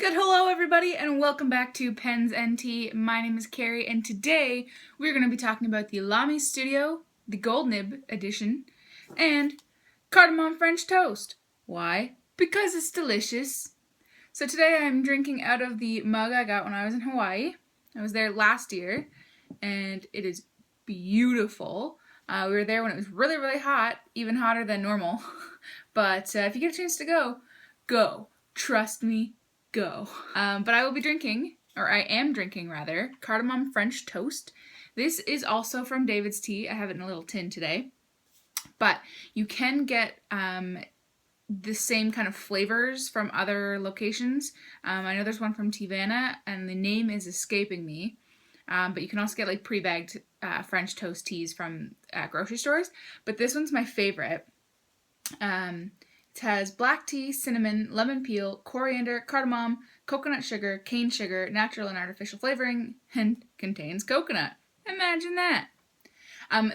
Good hello everybody and welcome back to Pens and Tea. My name is Carrie and today we're going to be talking about the Lamy Studio, the Gold Nib edition, and cardamom French toast. Why? Because it's delicious. So today I'm drinking out of the mug I got when I was in Hawaii. I was there last year and it is beautiful. We were there when it was really, really hot, even hotter than normal. But if you get a chance to go. Trust me, go. But I will be drinking, or I am drinking rather, cardamom French toast. This is also from David's Tea. I have it in a little tin today. But you can get the same kind of flavors from other locations. I know there's one from Tivana, and the name is escaping me. But you can also get like pre-bagged French toast teas from grocery stores. But this one's my favorite. It has black tea, cinnamon, lemon peel, coriander, cardamom, coconut sugar, cane sugar, natural and artificial flavoring, and contains coconut. Imagine that.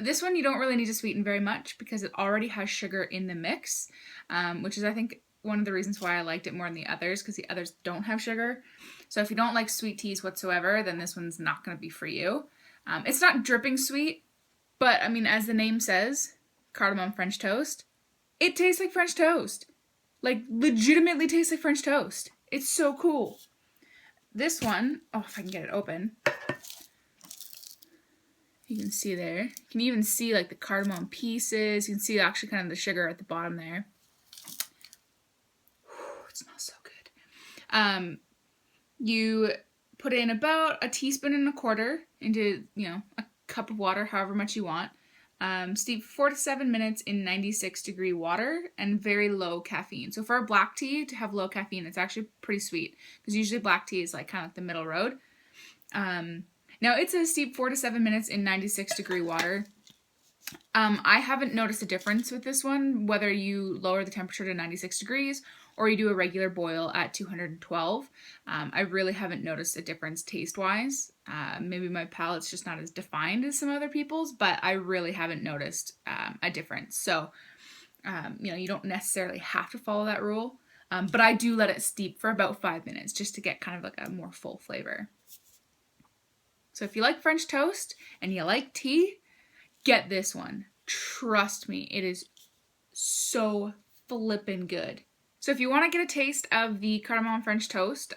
This one you don't really need to sweeten very much because it already has sugar in the mix, which is I think one of the reasons why I liked it more than the others, because the others don't have sugar. So if you don't like sweet teas whatsoever, then this one's not going to be for you. It's not dripping sweet, but I mean, as the name says, cardamom French toast, it tastes like French toast. Like, legitimately tastes like French toast. It's so cool. This one, oh, if I can get it open. You can see there. You can even see, like, the cardamom pieces. You can see actually kind of the sugar at the bottom there. Whew, it smells so good. You put in about a teaspoon and a quarter into, a cup of water, however much you want. Steep 4 to 7 minutes in 96-degree water and very low caffeine. So for a black tea to have low caffeine, it's actually pretty sweet because usually black tea is like kind of like the middle road. Now it says steep 4 to 7 minutes in 96-degree water. I haven't noticed a difference with this one, whether you lower the temperature to 96 degrees or you do a regular boil at 212. I really haven't noticed a difference taste-wise. Maybe my palate's just not as defined as some other people's, but I really haven't noticed a difference. So, you don't necessarily have to follow that rule, but I do let it steep for about 5 minutes just to get kind of like a more full flavor. So if you like French toast and you like tea, get this one. Trust me, it is so flippin' good. So if you want to get a taste of the cardamom French toast,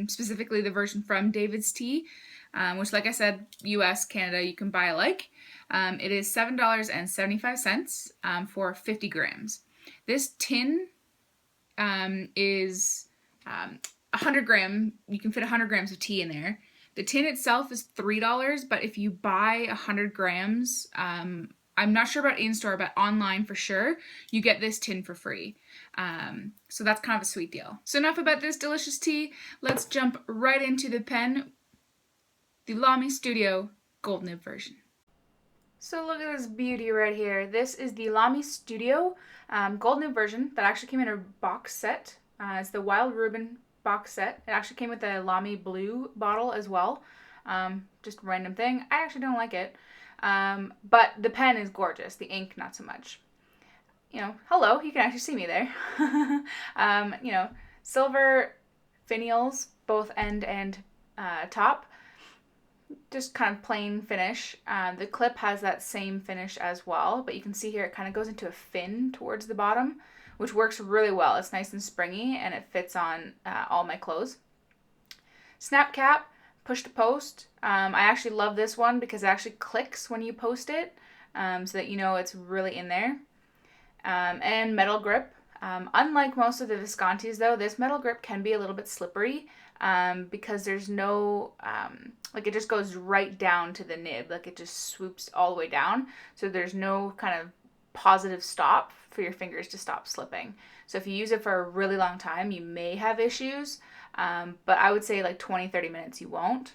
specifically the version from David's Tea, which like I said, US, Canada, you can buy alike. It is $7.75 for 50 grams. This tin is 100 grams. You can fit 100 grams of tea in there. The tin itself is $3, but if you buy 100 grams, I'm not sure about in-store, but online for sure, you get this tin for free. So that's kind of a sweet deal. So enough about this delicious tea. Let's jump right into the pen, the Lamy Studio Gold Nib version. So look at this beauty right here. This is the Lamy Studio Gold Nib version that actually came in a box set. It's the Wild Reuben box set. It actually came with a Lamy Blue bottle as well. Just a random thing. I actually don't like it. But the pen is gorgeous. The ink, not so much. Hello, you can actually see me there. Silver finials, both end and top. Just kind of plain finish. The clip has that same finish as well, but you can see here it kind of goes into a fin towards the bottom, which works really well. It's nice and springy, and it fits on all my clothes. Snap cap. Push to post. I actually love this one because it actually clicks when you post it, so that you know it's really in there. And metal grip. Unlike most of the Viscontis though, this metal grip can be a little bit slippery because there's no, it just goes right down to the nib. Like it just swoops all the way down. So there's no kind of positive stop for your fingers to stop slipping. So if you use it for a really long time, you may have issues. But I would say like 20-30 minutes you won't.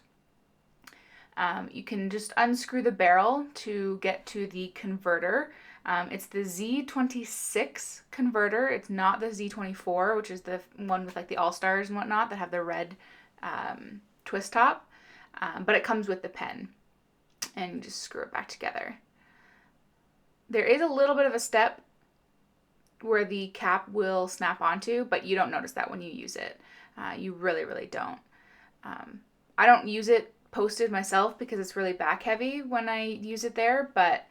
You can just unscrew the barrel to get to the converter. It's the Z26 converter. It's not the Z24, which is the one with like the All-Stars and whatnot that have the red twist top. But it comes with the pen. And you just screw it back together. There is a little bit of a step where the cap will snap onto, but you don't notice that when you use it. You really, really don't. I don't use it posted myself because it's really back heavy when I use it there, but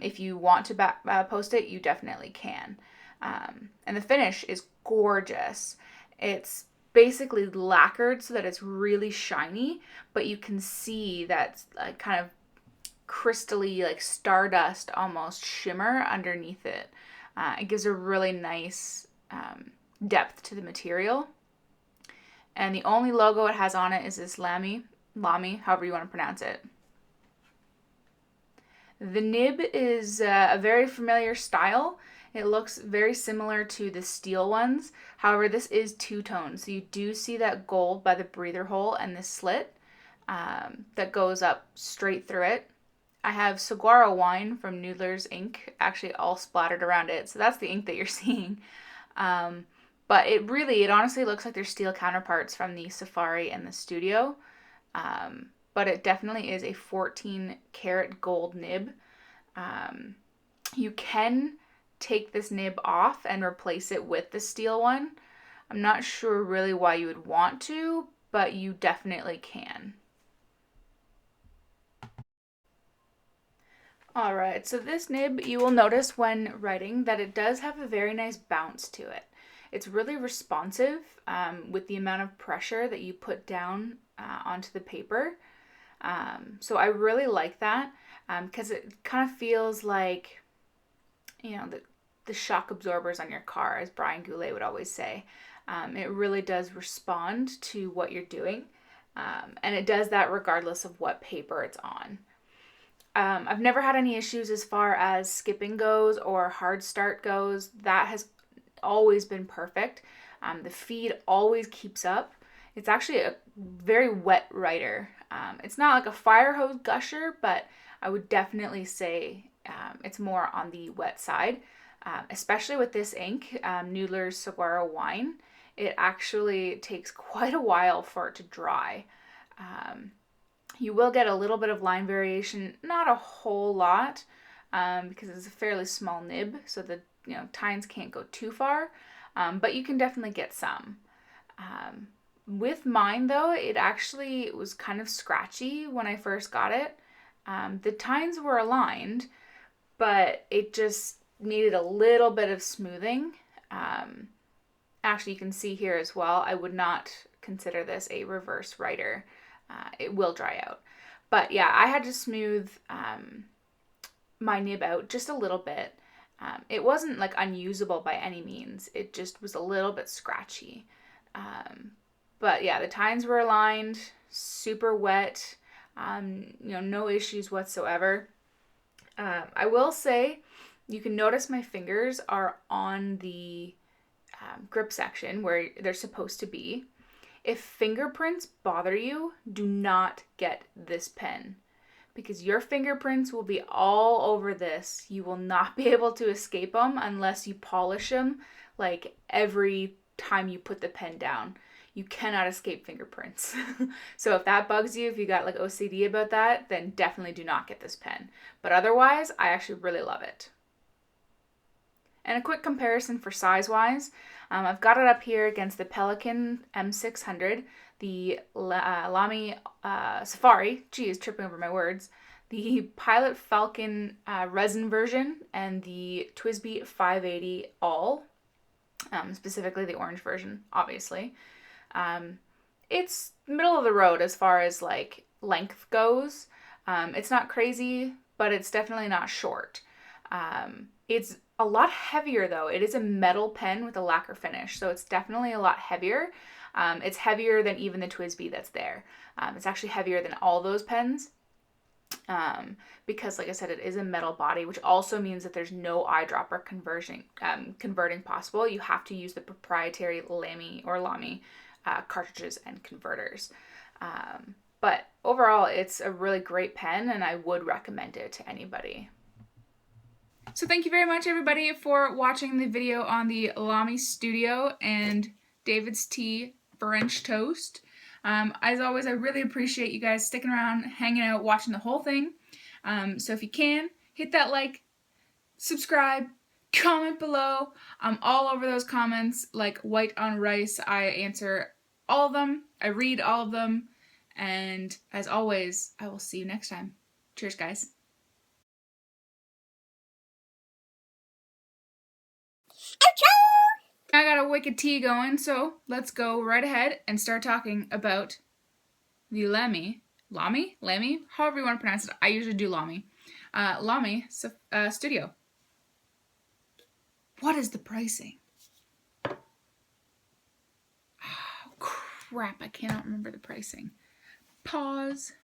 if you want to post it, you definitely can. And the finish is gorgeous. It's basically lacquered so that it's really shiny, but you can see that kind of crystally, like stardust almost shimmer underneath it. It gives a really nice depth to the material. And the only logo it has on it is this Lamy, however you want to pronounce it. The nib is a very familiar style. It looks very similar to the steel ones. However, this is two-tone, so you do see that gold by the breather hole and the slit that goes up straight through it. I have saguaro wine from Noodler's ink actually all splattered around it, so that's the ink that you're seeing. But it honestly looks like they're steel counterparts from the Safari and the Studio. But it definitely is a 14 karat gold nib. You can take this nib off and replace it with the steel one. I'm not sure really why you would want to, but you definitely can. Alright, so this nib, you will notice when writing that it does have a very nice bounce to it. It's really responsive with the amount of pressure that you put down onto the paper. So I really like that because it kind of feels like, the shock absorbers on your car, as Brian Goulet would always say. It really does respond to what you're doing, and it does that regardless of what paper it's on. I've never had any issues as far as skipping goes or hard start goes. That has always been perfect. The feed always keeps up. It's actually a very wet writer. It's not like a fire hose gusher, but I would definitely say it's more on the wet side, especially with this ink, Noodler's Saguaro Wine. It actually takes quite a while for it to dry. You will get a little bit of line variation, not a whole lot, because it's a fairly small nib, so the tines can't go too far, but you can definitely get some. With mine though, it actually was kind of scratchy when I first got it. The tines were aligned, but it just needed a little bit of smoothing. Actually, you can see here as well, I would not consider this a reverse writer. It will dry out. But yeah, I had to smooth my nib out just a little bit. It wasn't like unusable by any means. It just was a little bit scratchy. But yeah, the tines were aligned, super wet, no issues whatsoever. I will say, you can notice my fingers are on the grip section where they're supposed to be. If fingerprints bother you, do not get this pen because your fingerprints will be all over this. You will not be able to escape them unless you polish them like every time you put the pen down. You cannot escape fingerprints. So if that bugs you, if you got like OCD about that, then definitely do not get this pen. But otherwise, I actually really love it. And a quick comparison for size-wise, I've got it up here against the Pelikan M600, the Lamy Safari, geez, tripping over my words, the Pilot Falcon resin version, and the TWSBI 580 all, specifically the orange version, obviously. It's middle of the road as far as like length goes. It's not crazy, but it's definitely not short. It's a lot heavier though. It is a metal pen with a lacquer finish, so it's definitely a lot heavier. It's heavier than even the TWSBI that's there. It's actually heavier than all those pens because, like I said, it is a metal body, which also means that there's no eyedropper converting possible. You have to use the proprietary Lamy cartridges and converters. But overall, it's a really great pen, and I would recommend it to anybody. So thank you very much, everybody, for watching the video on the Lamy Studio and David's Tea French Toast. As always, I really appreciate you guys sticking around, hanging out, watching the whole thing. So if you can, hit that like, subscribe, comment below. I'm all over those comments like white on rice. I answer all of them. I read all of them. And as always, I will see you next time. Cheers, guys. I got a wicked tea going, so let's go right ahead and start talking about the Lamy, however you want to pronounce it. I usually do Lamy Studio. What is the pricing? Oh, crap, I cannot remember the pricing. Pause.